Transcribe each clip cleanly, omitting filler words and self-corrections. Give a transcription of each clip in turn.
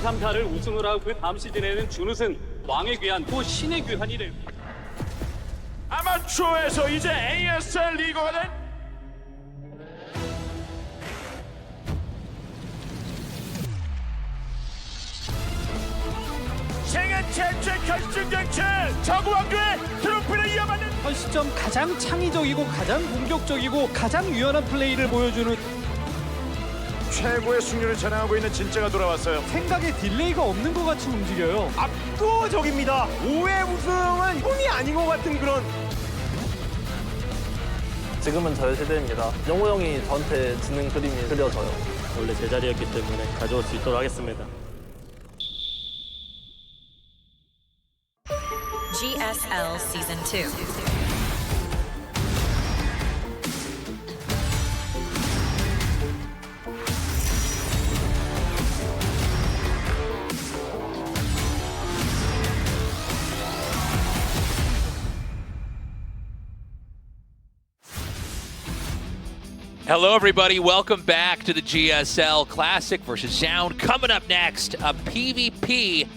3타를 우승을 하고 그 다음 시즌에는 준우승, 왕의 귀환, 또 신의 귀환이 될. 아마추어에서 이제 ASL 리거가 된 생애 최초의 결승전체 저구왕조의 트로피를 이어받는 현 시점 가장 창의적이고 가장 공격적이고 가장 유연한 플레이를 보여주는 최고의 승률을 자랑하고 있는 진짜가 돌아왔어요. 생각에 딜레이가 없는 것 같이 움직여요. 압도적입니다. 5회 우승은 꿈이 아닌 것 같은 그런. 지금은 저의 세대입니다. 영호 형이 저한테 주는 그림이 그려져요. 원래 제 자리였기 때문에 가져올 수 있도록 하겠습니다. GSL Season 2. Hello, everybody. Welcome back to the GSL Classic versus Zoun. Coming up next, a PvP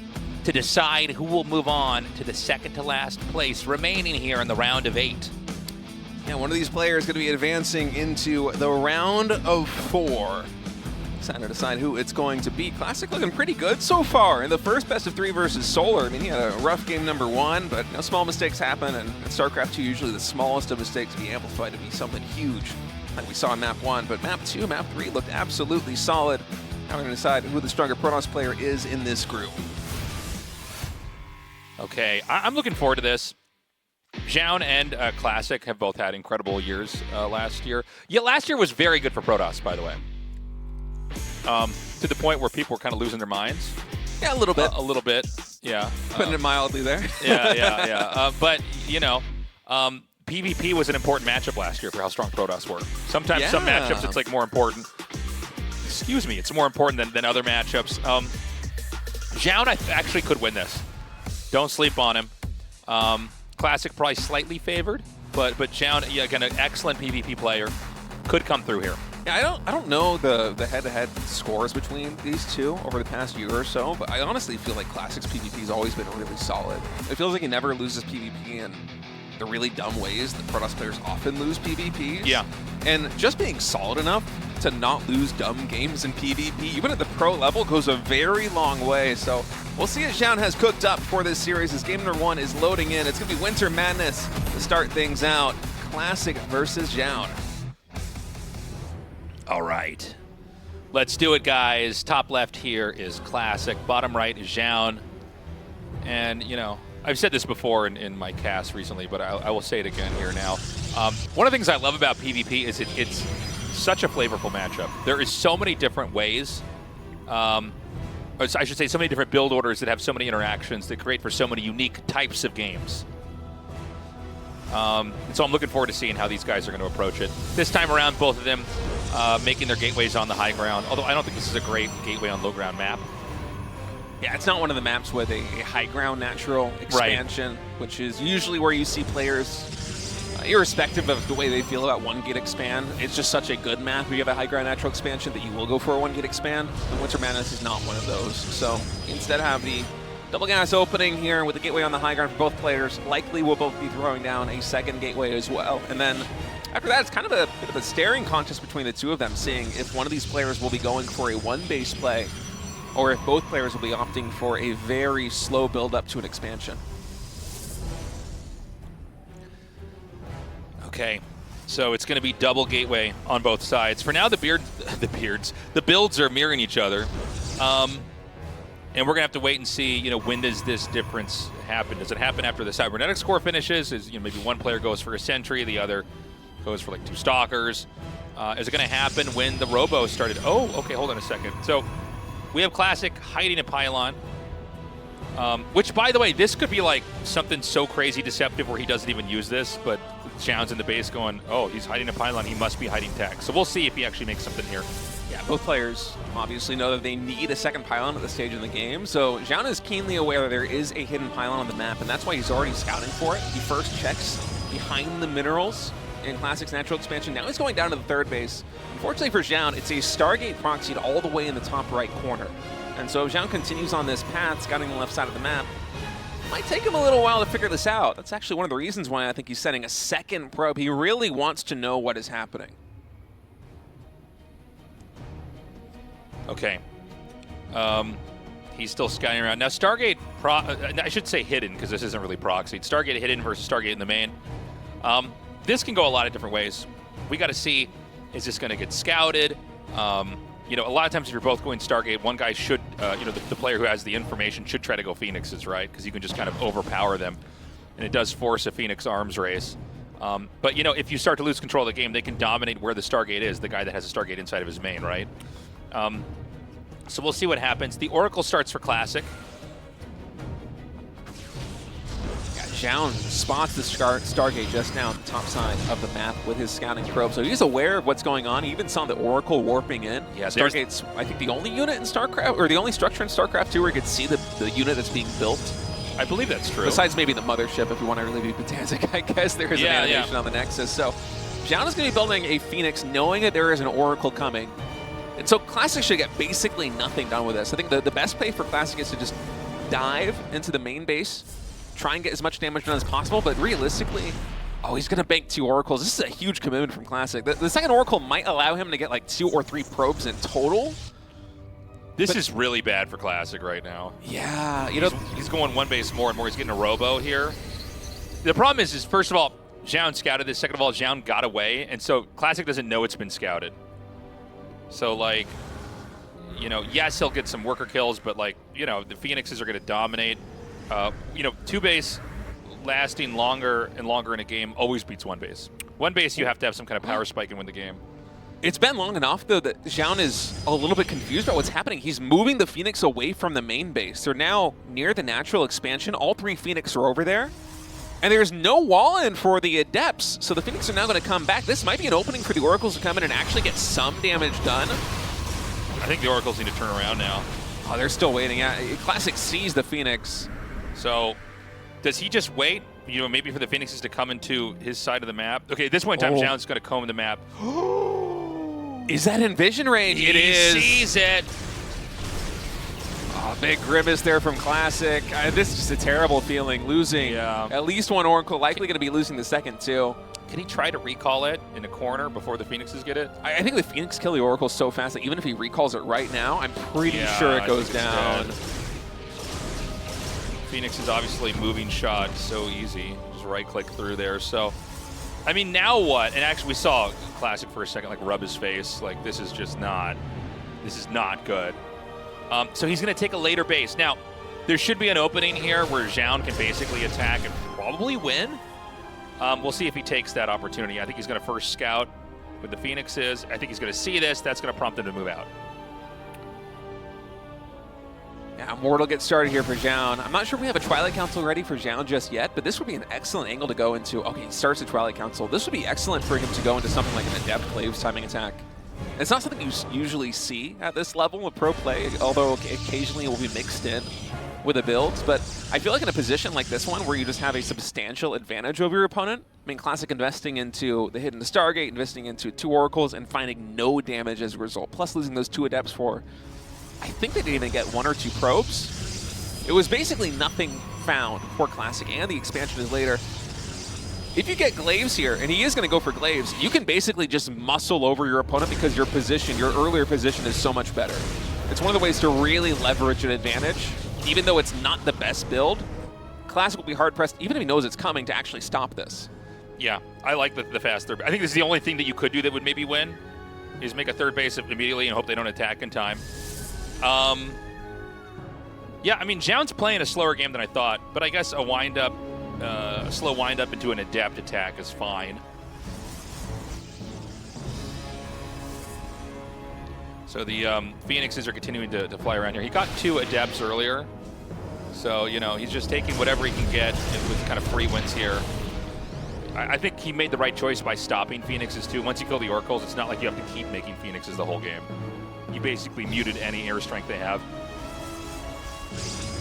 to decide who will move on to the second-to-last place remaining here in the round of 8. Yeah, one of these players is going to be advancing into the round of 4. Trying to decide who it's going to be. Classic looking pretty good so far in the first best of 3 versus Solar. I mean, he had a rough game number 1, but small mistakes happen, and in StarCraft 2, usually the smallest of mistakes be amplified to be something huge, like we saw in Map 1. But Map 2, Map 3 looked absolutely solid. Now we're going to decide who the stronger Protoss player is in this group. Okay, I'm looking forward to this. Zoun and Classic have both had incredible years last year. Yeah, last year was very good for Protoss, by the way. To the point where people were kind of losing their minds. Yeah, a little bit. A little bit, yeah. Putting it mildly there. yeah. But, you know, PvP was an important matchup last year for how strong Protoss were. Sometimes some matchups it's like more important. Excuse me, it's more important than other matchups. Zoun actually could win this. Don't sleep on him. Classic probably slightly favored, but Zoun, yeah, again, an excellent PvP player, could come through here. Yeah, I don't know the head-to-head scores between these two over the past year or so, but I honestly feel like Classic's PvP has always been really solid. It feels like he never loses PvP in the really dumb ways that Protoss players often lose PvPs. Yeah. And just being solid enough to not lose dumb games in PvP, even at the pro level, goes a very long way. So we'll see if Zoun has cooked up for this series as game number 1 is loading in. It's going to be Winter Madness to start things out. Classic versus Zoun. All right. Let's do it, guys. Top left here is Classic. Bottom right is Zoun. And, you know, I've said this before in my cast recently, but I will say it again here now. One of the things I love about PvP is it's such a flavorful matchup. There is so many different ways, or I should say so many different build orders that have so many interactions that create for so many unique types of games. And so I'm looking forward to seeing how these guys are going to approach it. This time around, both of them making their gateways on the high ground, although I don't think this is a great gateway on low ground map. Yeah, it's not one of the maps with a high ground natural expansion, which is usually where you see players, irrespective of the way they feel about 1-gate expand, it's just such a good map. We have a high ground natural expansion that you will go for a 1-gate expand. The Winter Madness is not one of those. So instead have the double gas opening here with the gateway on the high ground for both players. Likely will both be throwing down a second gateway as well. And then after that, it's kind of a bit of a staring contest between the two of them, seeing if one of these players will be going for a 1-base play or if both players will be opting for a very slow build-up to an expansion. Okay, so it's going to be double gateway on both sides. For now, the builds are mirroring each other. And we're going to have to wait and see, you know, when does this difference happen? Does it happen after the cybernetics core finishes? Is, you know, maybe one player goes for a sentry, the other goes for like 2 stalkers. Is it going to happen when the robo started? Oh, okay, hold on a second. So we have Classic hiding a pylon, which, by the way, this could be like something so crazy deceptive where he doesn't even use this, but Zoun's in the base going, oh, he's hiding a pylon, he must be hiding tech. So we'll see if he actually makes something here. Yeah, both players obviously know that they need a second pylon at this stage in the game, so Zoun is keenly aware that there is a hidden pylon on the map, and that's why he's already scouting for it. He first checks behind the minerals in Classic's natural expansion. Now he's going down to the third base. Unfortunately for Zoun, it's a Stargate proxied all the way in the top right corner. And so if Zoun continues on this path, scouting the left side of the map, it might take him a little while to figure this out. That's actually one of the reasons why I think he's setting a second probe. He really wants to know what is happening. Okay. He's still scouting around. Now, Stargate, I should say hidden, because this isn't really proxied. Stargate hidden versus Stargate in the main. This can go a lot of different ways. We got to see, is this going to get scouted? You know, a lot of times if you're both going Stargate, one guy should, you know, the player who has the information should try to go Phoenixes, right? Because you can just kind of overpower them. And it does force a Phoenix arms race. But, you know, if you start to lose control of the game, they can dominate where the Stargate is, the guy that has a Stargate inside of his main, right? So we'll see what happens. The Oracle starts for Classic. Zoun spots the Stargate just now on the top side of the map with his scouting probe. So he's aware of what's going on. He even saw the Oracle warping in. Yeah, Stargate's, I think, the only unit in StarCraft, or the only structure in StarCraft 2 where you could see the unit that's being built. I believe that's true. Besides maybe the mothership, if you want to really be pedantic, I guess there is an animation on the Nexus. So Zoun is going to be building a Phoenix knowing that there is an Oracle coming. And so Classic should get basically nothing done with this. I think the best play for Classic is to just dive into the main base, try and get as much damage done as possible, but realistically, oh, he's going to bank 2 Oracles. This is a huge commitment from Classic. The second Oracle might allow him to get like 2 or 3 probes in total. This is really bad for Classic right now. Yeah, you know, he's going one base more and more. He's getting a robo here. The problem is first of all, Zoun scouted this. Second of all, Zoun got away, and so Classic doesn't know it's been scouted. So, like, you know, yes, he'll get some worker kills, but, like, you know, the Phoenixes are going to dominate. You know, 2 base lasting longer and longer in a game always beats 1 base. 1 base, you have to have some kind of power spike and win the game. It's been long enough, though, that Zoun is a little bit confused about what's happening. He's moving the Phoenix away from the main base. They're now near the natural expansion. All 3 Phoenix are over there. And there's no wall in for the Adepts, so the Phoenix are now going to come back. This might be an opening for the Oracles to come in and actually get some damage done. I think the Oracles need to turn around now. Oh, they're still waiting. Yeah, Classic sees the Phoenix. So, does he just wait, you know, maybe for the Phoenixes to come into his side of the map? Okay, at this point in time, Zoun's going to comb the map. Is that in vision range? It is. He sees it. Oh, big grimace there from Classic. This is just a terrible feeling, losing at least 1 Oracle, likely going to be losing the second too. Can he try to recall it in a corner before the Phoenixes get it? I think the Phoenix kill the Oracle so fast that even if he recalls it right now, I'm pretty sure it goes down. Phoenix is obviously moving shot so easy. Just right-click through there. So, I mean, now what? And actually, we saw Classic for a second, like, rub his face. Like, this is just not, this is not good. So he's going to take a later base. Now, there should be an opening here where Zoun can basically attack and probably win. We'll see if he takes that opportunity. I think he's going to first scout with the Phoenixes. I think he's going to see this. That's going to prompt him to move out. Yeah, Mortal gets started here for Zoun. I'm not sure if we have a Twilight Council ready for Zoun just yet, but this would be an excellent angle to go into. Okay, he starts the Twilight Council. This would be excellent for him to go into something like an Adept Claves timing attack. It's not something you usually see at this level of pro play, although occasionally it will be mixed in with the builds. But I feel like in a position like this one where you just have a substantial advantage over your opponent, I mean, Classic investing into the hidden Stargate, investing into 2 Oracles, and finding no damage as a result, plus losing those 2 Adepts for, I think they didn't even get 1 or 2 probes. It was basically nothing found for Classic, and the expansion is later. If you get Glaives here, and he is going to go for Glaives, you can basically just muscle over your opponent because your position, your earlier position, is so much better. It's one of the ways to really leverage an advantage, even though it's not the best build. Classic will be hard-pressed, even if he knows it's coming, to actually stop this. Yeah, I like the fast third. I think this is the only thing that you could do that would maybe win, is make a third base immediately and hope they don't attack in time. Yeah, I mean, Zoun's playing a slower game than I thought, but I guess a wind-up, a slow wind-up into an Adept attack is fine. So the Phoenixes are continuing to fly around here. He got 2 Adepts earlier, so, you know, he's just taking whatever he can get with kind of free wins here. I think he made the right choice by stopping Phoenixes, too. Once you kill the Oracles, it's not like you have to keep making Phoenixes the whole game. You basically muted any air strength they have.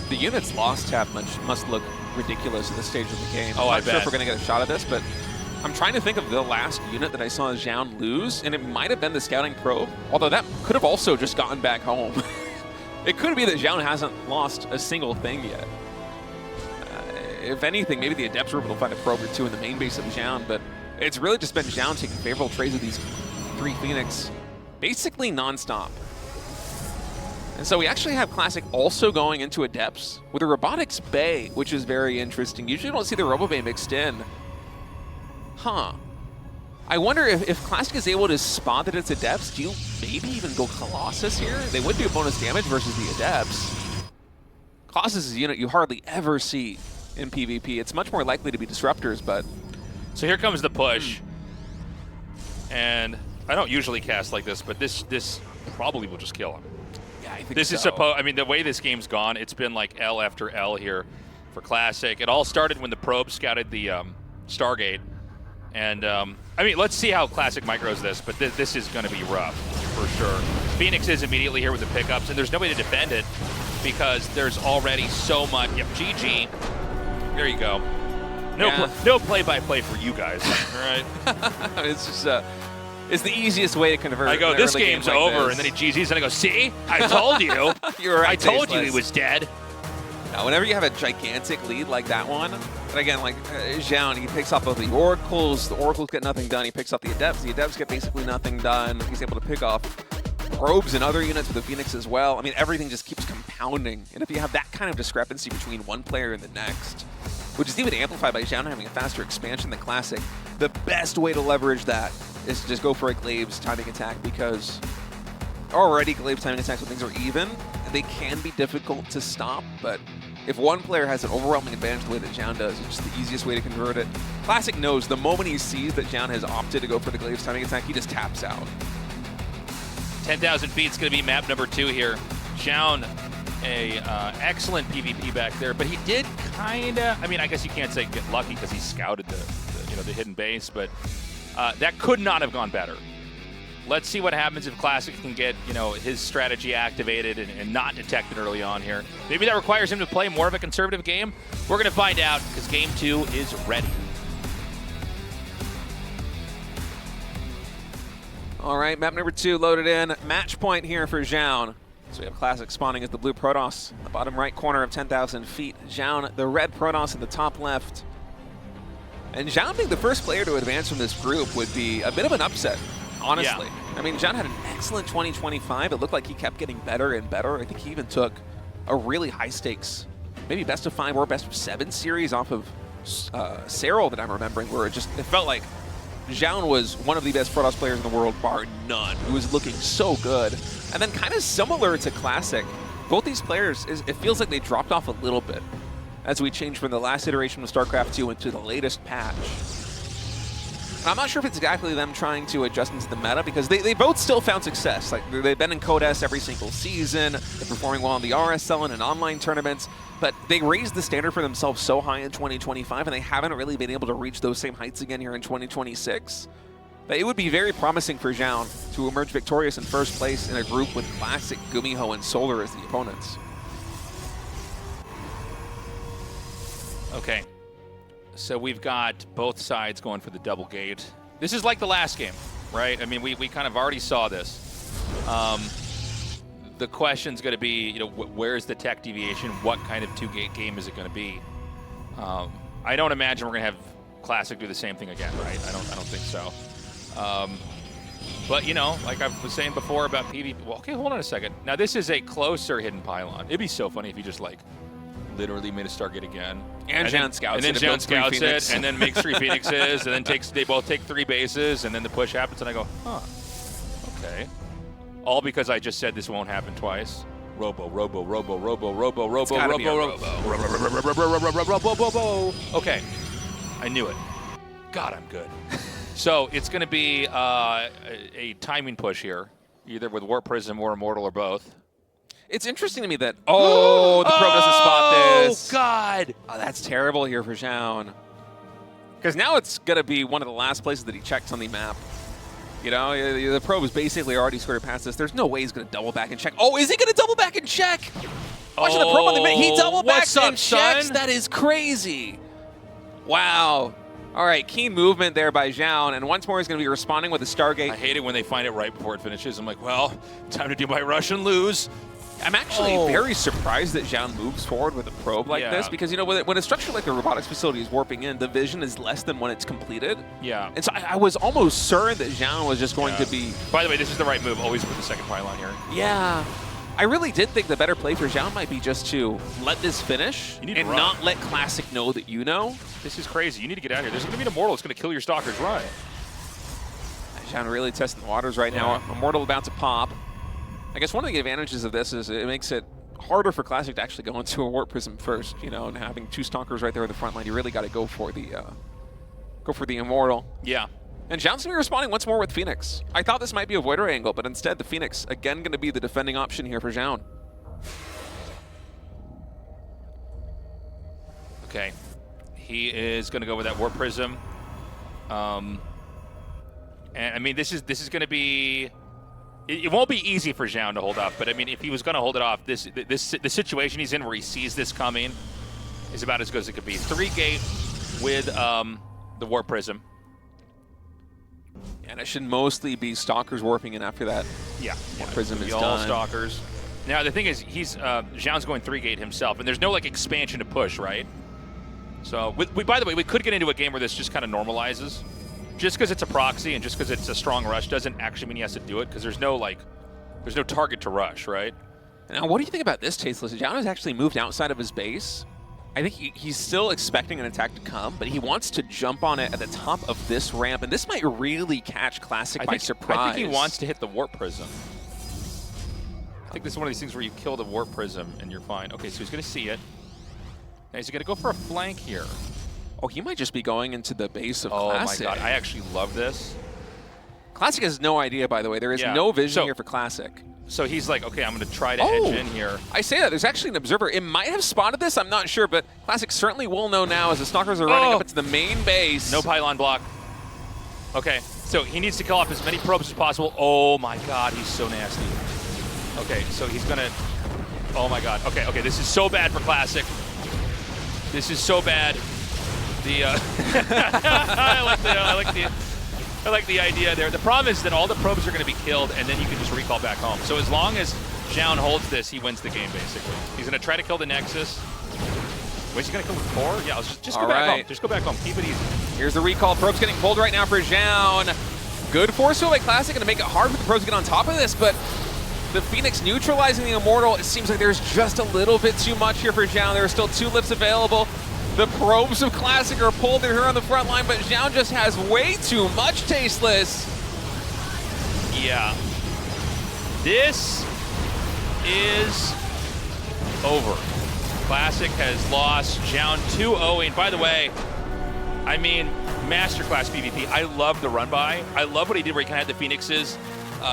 The units lost tab must look ridiculous at this stage of the game. Oh, I'm not sure if we're going to get a shot at this, but I'm trying to think of the last unit that I saw Zoun lose, and it might have been the scouting probe, although that could have also just gotten back home. It could be that Zoun hasn't lost a single thing yet. If anything, maybe the Adepts were able to find a probe or two in the main base of Zoun, but it's really just been Zoun taking favorable trades with these 3 Phoenix basically non-stop. And so we actually have Classic also going into Adepts with a Robotics Bay, which is very interesting. Usually you don't see the Robo Bay mixed in. Huh. I wonder if Classic is able to spot that it's Adepts, do you maybe even go Colossus here? They would do bonus damage versus the Adepts. Colossus is a unit you hardly ever see in PvP. It's much more likely to be Disruptors, but... So here comes the push. And I don't usually cast like this, but this probably will just kill him. Yeah, I think this so. is supposed. I mean, the way this game's gone, it's been like L after L here for Classic. It all started when the probe scouted the Stargate, and I mean, let's see how Classic micros this. But this is going to be rough for sure. Phoenix is immediately here with the pickups, and there's no way to defend it because there's already so much. Yep, GG. There you go. No play-by-play for you guys. All right. It's just it's the easiest way to convert. I go, this game's like over, this. and then he GG's, and I go, see? I told you. You were right, I told you he Tasteless. was dead. Now, whenever you have a gigantic lead like that one, and again, like Zoun, he picks off of the Oracles get nothing done. He picks up the Adepts get basically nothing done. He's able to pick off probes and other units with the Phoenix as well. I mean, everything just keeps compounding. And if you have that kind of discrepancy between one player and the next, which is even amplified by Zoun having a faster expansion than Classic, the best way to leverage that is to just go for a Glaive's timing attack, because already Glaive's timing attacks when things are even, they can be difficult to stop, but if one player has an overwhelming advantage the way that Zoun does, it's just the easiest way to convert it. Classic knows the moment he sees that Zoun has opted to go for the Glaive's timing attack, he just taps out. 10,000 feet is going to be map number 2 here. Zoun, a excellent PvP back there, but he did kind of, I mean, I guess you can't say get lucky because he scouted the hidden base, but that could not have gone better. Let's see what happens if Classic can get, his strategy activated and not detected early on here. Maybe that requires him to play more of a conservative game. We're going to find out because game 2 is ready. All right, map number 2 loaded in. Match point here for Zoun. So we have Classic spawning as the blue Protoss, the bottom right corner of 10,000 feet. Zoun, the red Protoss in the top left. And Zoun being the first player to advance from this group would be a bit of an upset, honestly. Yeah. I mean, Zoun had an excellent 2025. It looked like he kept getting better and better. I think he even took a really high stakes, maybe best of 5 or best of 7 series off of Serral that I'm remembering, where it felt like Zoun was one of the best Protoss players in the world, bar none. He was looking so good. And then kind of similar to Classic, both these players, it feels like they dropped off a little bit as we changed from the last iteration of StarCraft 2 into the latest patch. And I'm not sure if it's exactly them trying to adjust into the meta, because they both still found success. Like, they've been in Code S every single season, they're performing well in the RSL and in online tournaments, but they raised the standard for themselves so high in 2025, and they haven't really been able to reach those same heights again here in 2026. But it would be very promising for Zoun to emerge victorious in first place in a group with Classic, GuMiho, and Solar as the opponents. Okay, so we've got both sides going for the double gate. This is like the last game, right? I mean, we kind of already saw this. The question's going to be, where's the tech deviation? What kind of 2-gate game is it going to be? I don't imagine we're going to have Classic do the same thing again, right? I don't think so. But like I was saying before about PvP. Well, okay, hold on a second. Now this is a closer hidden pylon. It'd be so funny if you just literally made a Stargate again. And Zoun scouts it. And then Zoun scouts it, and then makes 3 Phoenixes, and then they both take 3 bases, and then the push happens, and I go, huh, okay. All because I just said this won't happen twice. Robo. Okay, I knew it. God, I'm good. So it's going to be a timing push here, either with Warp Prism or Immortal or both. It's interesting to me that, the probe doesn't spot this. Oh, God. Oh, that's terrible here for Zoun. Because now it's going to be one of the last places that he checks on the map. The probe is basically already squared past this. There's no way he's going to double back and check. Oh, is he going to double back and check? Watching the probe on the map, he double backs and checks. That is crazy. Wow. All right, keen movement there by Zoun, and once more he's going to be responding with a Stargate. I hate it when they find it right before it finishes. I'm like, well, time to do my rush and lose. I'm actually very surprised that Zoun moves forward with a probe like this because, you know, when a structure like the robotics facility is warping in, the vision is less than when it's completed. Yeah. And so I was almost certain that Zoun was just going to be... By the way, this is the right move. Always put the second pylon here. Yeah. I really did think the better play for Zoun might be just to let this finish and not let Classic know that you know. This is crazy. You need to get out of here. There's going to be an Immortal that's going to kill your Stalkers. Run. Zoun really testing the waters right now. Immortal about to pop. I guess one of the advantages of this is it makes it harder for Classic to actually go into a Warp Prism first, you know, and having two Stalkers right there in the front line, you really got to go for the Immortal. Yeah. And Zoun's going to be responding once more with Phoenix. I thought this might be a Voider angle, but instead the Phoenix, again, going to be the defending option here for Zoun. Okay. He is going to go with that Warp Prism. And I mean, this is going to be... It won't be easy for Zoun to hold off, but I mean, if he was going to hold it off, the situation he's in where he sees this coming is about as good as it could be. 3-gate with the Warp Prism. And it should mostly be Stalkers warping in after that. Yeah. Warp Prism is all done. Stalkers. Now, the thing is, Zhao's going 3-gate himself, and there's no, like, expansion to push, right? So, by the way, we could get into a game where this just kind of normalizes. Just because it's a proxy and just because it's a strong rush doesn't actually mean he has to do it, because there's no target to rush, right? Now, what do you think about this, Tasteless? Zoun has actually moved outside of his base. I think he's still expecting an attack to come, but he wants to jump on it at the top of this ramp, and this might really catch Classic by surprise. I think he wants to hit the Warp Prism. I think this is one of these things where you kill the Warp Prism and you're fine. Okay, so he's going to see it. Now he's going to go for a flank here. Oh, he might just be going into the base of Classic. Oh my god, I actually love this. Classic has no idea, by the way. There is no vision here for Classic. So he's like, okay, I'm going to try to edge in here. I say that. There's actually an observer. It might have spotted this. I'm not sure, but Classic certainly will know now as the Stalkers are running up into the main base. No pylon block. Okay, so he needs to kill off as many probes as possible. Oh my god, he's so nasty. Okay, so he's going to... Oh my god. Okay, this is so bad for Classic. This is so bad. I like the idea there. The problem is that all the probes are going to be killed, and then you can just recall back home. So as long as Zoun holds this, he wins the game, basically. He's going to try to kill the Nexus. Wait, is he going to kill the core? Yeah, just go back home. Just go back home. Keep it easy. Here's the recall. Probes getting pulled right now for Zoun. Good force field by Classic, going to make it hard for the probes to get on top of this, but the Phoenix neutralizing the Immortal, it seems like there's just a little bit too much here for Zoun. There are still 2 lips available. The probes of Classic are pulled here on the front line, but Zoun just has way too much, Tasteless. Yeah. This is over. Classic has lost. Zoun 2-0. And by the way, I mean, masterclass PvP. I love the run by. I love what he did where he kind of had the Phoenixes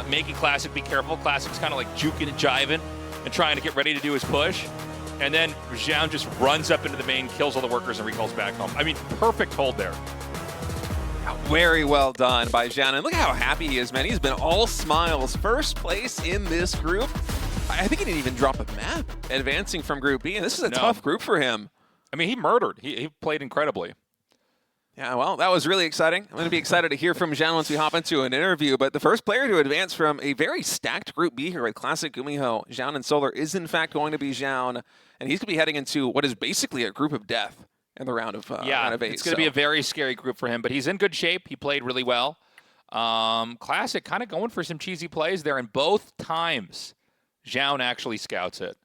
making Classic be careful. Classic's kind of like juking and jiving and trying to get ready to do his push. And then Zoun just runs up into the main, kills all the workers, and recalls back home. I mean, perfect hold there. Very well done by Zoun. And look how happy he is, man. He's been all smiles. First place in this group. I think he didn't even drop a map advancing from Group B, and this is a tough group for him. I mean, he murdered. He played incredibly. Yeah, well, that was really exciting. I'm going to be excited to hear from Zoun once we hop into an interview. But the first player to advance from a very stacked Group B here with Classic, GuMiho, Zoun, and Solar is in fact going to be Zoun. And he's going to be heading into what is basically a group of death in the round of 8. It's going to be a very scary group for him. But he's in good shape. He played really well. Classic kind of going for some cheesy plays there. And both times, Zoun actually scouts it.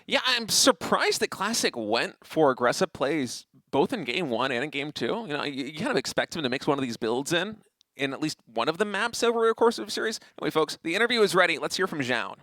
Yeah, I'm surprised that Classic went for aggressive plays both in Game 1 and in Game 2. You know, you kind of expect him to mix one of these builds in at least one of the maps over a course of a series. Anyway, folks, the interview is ready. Let's hear from Zoun.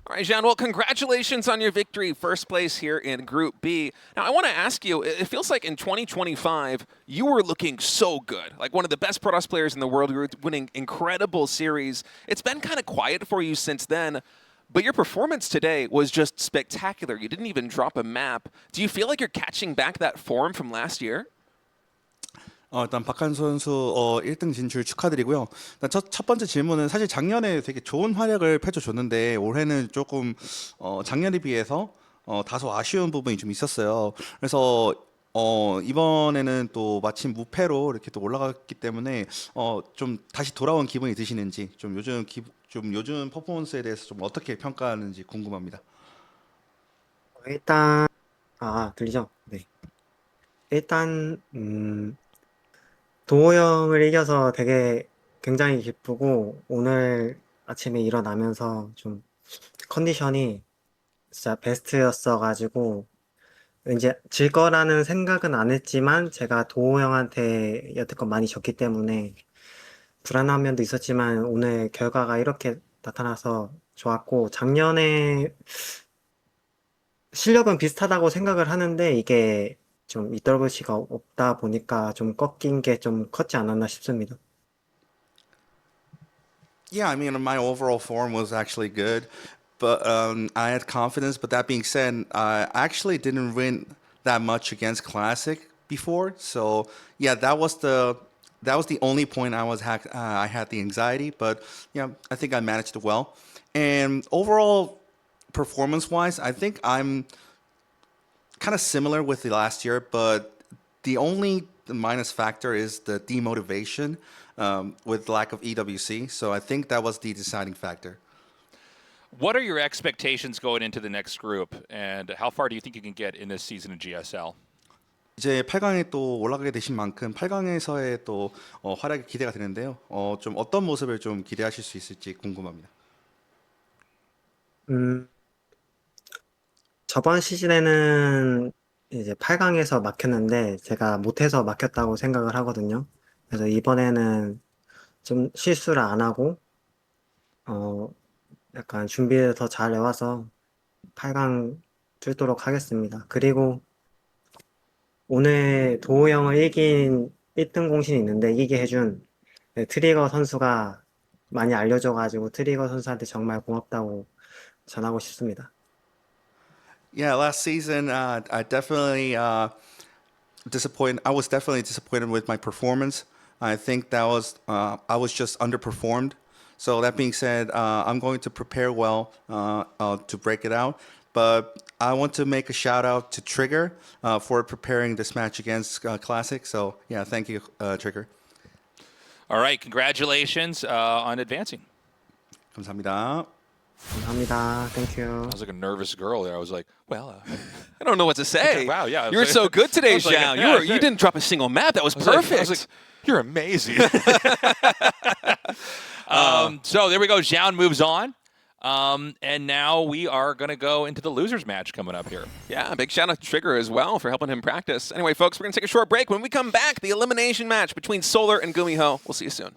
All right, Zoun, well, congratulations on your victory. First place here in Group B. Now, I want to ask you, it feels like in 2025, you were looking so good. Like one of the best Protoss players in the world. You were winning incredible series. It's been kind of quiet for you since then. But your performance today was just spectacular. You didn't even drop a map. Do you feel like you're catching back that form from last year? 일단 박한 선수 1등 진출 축하드리고요. 일단 첫 번째 질문은 사실 작년에 되게 좋은 활약을 펼쳐줬는데 올해는 조금 작년에 비해서 다소 아쉬운 부분이 좀 있었어요. 그래서 이번에는 또 마침 무패로 이렇게 또 올라갔기 때문에 좀 다시 돌아온 기분이 드시는지 좀 요즘 퍼포먼스에 대해서 좀 어떻게 평가하는지 궁금합니다. 일단 들리죠? 네. 일단 도호 형을 이겨서 되게 굉장히 기쁘고 오늘 아침에 일어나면서 좀 컨디션이 진짜 베스트였어가지고 이제 질 거라는 생각은 안 했지만 제가 도호 형한테 여태껏 많이 졌기 때문에 불안한 면도 있었지만 오늘 결과가 이렇게 나타나서 좋았고 작년에 실력은 비슷하다고 생각을 하는데 이게 좀 이떨것이가 없다 보니까 좀 꺾인 게 좀 컸지 않았나 싶습니다. Yeah, I mean, my overall form was actually good, but I had confidence. But that being said, I actually didn't win that much against Classic before. So yeah, that was the only point I had the anxiety. But yeah, I think I managed it well. And overall, performance-wise, I think I'm kind of similar with the last year, but the only minus factor is the demotivation with lack of EWC. So I think that was the deciding factor. What are your expectations going into the next group, and how far do you think you can get in this season of GSL? 이제 8강에 또 올라가게 되신 만큼 8강에서의 또 활약이 기대가 되는데요. 좀 어떤 모습을 좀 기대하실 수 있을지 궁금합니다. 저번 시즌에는 이제 8강에서 막혔는데 제가 못해서 막혔다고 생각을 하거든요. 그래서 이번에는 좀 실수를 안 하고 약간 준비를 더 잘 해와서 8강 뚫도록 하겠습니다. 그리고 오늘 도호 형을 이긴 1등 공신이 있는데 이기게 해준 트리거 선수가 많이 알려줘가지고 트리거 선수한테 정말 고맙다고 전하고 싶습니다. Yeah, last season I definitely disappointed. I was definitely disappointed with my performance. I think that was I was just underperformed. So that being said, I'm going to prepare well to break it out. But I want to make a shout out to Trigger for preparing this match against Classic. So yeah, thank you, Trigger. All right, congratulations on advancing. 감사합니다. 감사합니다. Thank you. I was like a nervous girl there. I was like, well, I don't know what to say. wow, yeah. You're so good today, I was like, Zhao. yeah, You didn't drop a single map. That was I was like- perfect. I was like, you're amazing. So there we go. Zoun moves on. And now we are going to go into the losers match coming up here. Yeah, big shout out to Trigger as well for helping him practice. Anyway, folks, we're going to take a short break. When we come back, the elimination match between Solar and GuMiho. We'll see you soon.